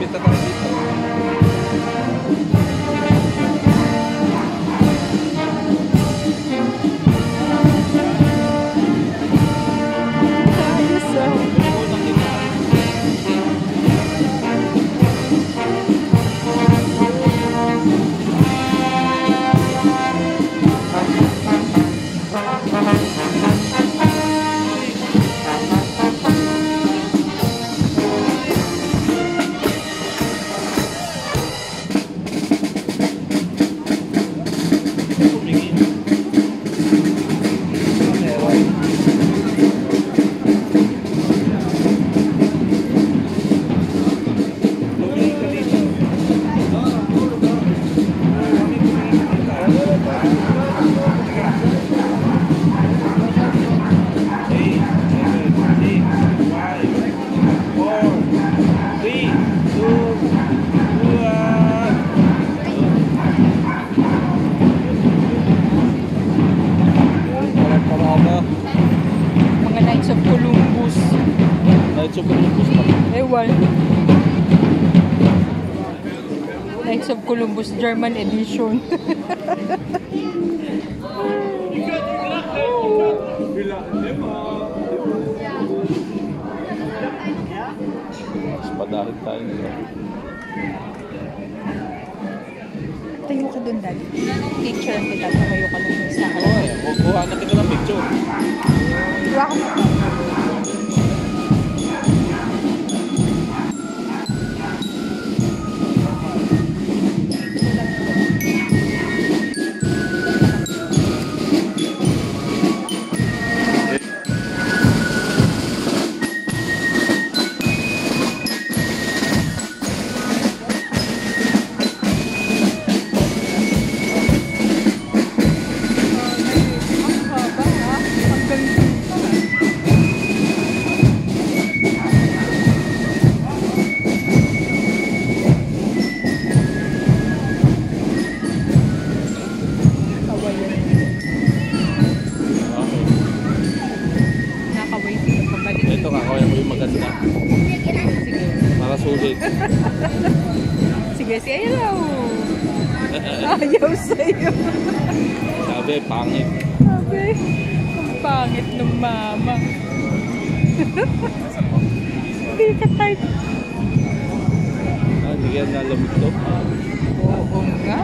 Kita tayo dito. Knights of Columbus German edition. Padahin tayo nila. Tayo ka dun, Dad. Picture kita. Tayo ka dun sa akin. Oo, kuha na kita ng picture. Kuha ka. Sige, si Ayaw. Ayaw sa'yo. Sabi, pangit. Sabi, ang pangit ng mama. Hindi ka type. Hindi yan nalamig to. Oo nga.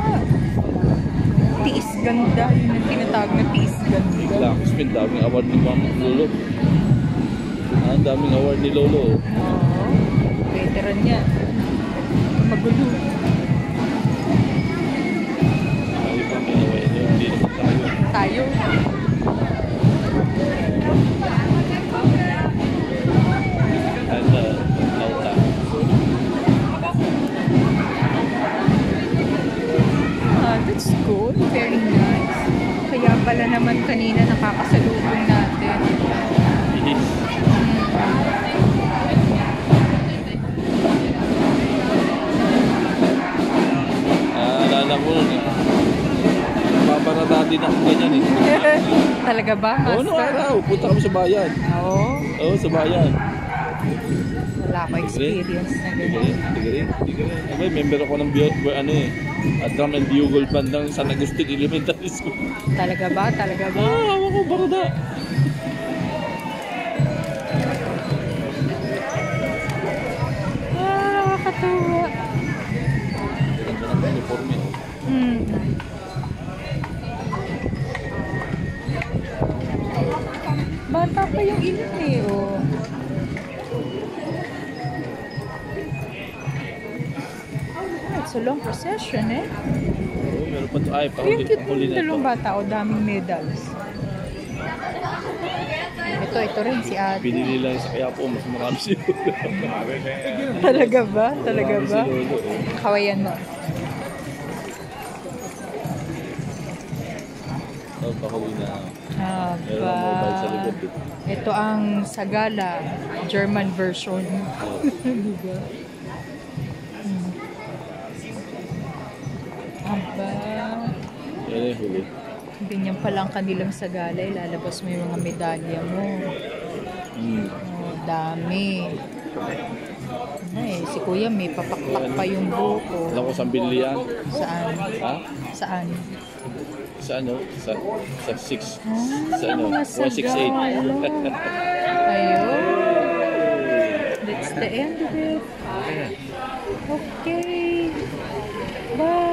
Tiis ganda. Yun ang tinatawag na tiis ganda. Bigla ako spin. Daming award ni Mama Lolo. Ang daming award ni Lolo. Oo. Veteran niya. Magulo. Ayaw pa may away niyo. Hindi naman tayo. Tayo. And lauta. That's good. Very nice. Kaya pala naman kanina nakakasalubong natin. Alala ko nun eh. Paparada din ako ganyan eh. Talaga ba, Master? Oo, no araw. Punta kami sa bayan. Oo. Oo, sa bayan. Wala ko experience na gano'n. Hindi ka rin. Member ako ng drum and bugle band ng San Agustin Elementary School. Talaga ba? Talaga ba? Hawa ko, barada. Nakakatawa. Ganda ng uniforme. Bata pa yung ilan eh, oh. It's a long procession eh. Oo, meron pa ito. Ay, Yung cute pahuli yung na ito. dalawang bata, oh, daming medals. Ito rin si Ate. Pinili lang sa kaya po, mas marami si Lolo. Talaga ba? Talaga Marami ba? si Lolo eh. Kawayan mo. Oh, pahuli na. Meron ang mobile sa likod dito. Ito ang Sagala German version. Diba? Aba. Yan eh, huli. Ganyan pala ang kanilang Sagala. Ilalabas mo yung mga medalya mo. Oh, dami. Ay, si Kuya may papakpak pa yung buko. Alam ko saan binili yan. Saan? Ha? Saan? Sa ano? Sa 6. Ah, Sa ano? mga 168. sagala. Ayun. That's the end of it. Okay. Bye.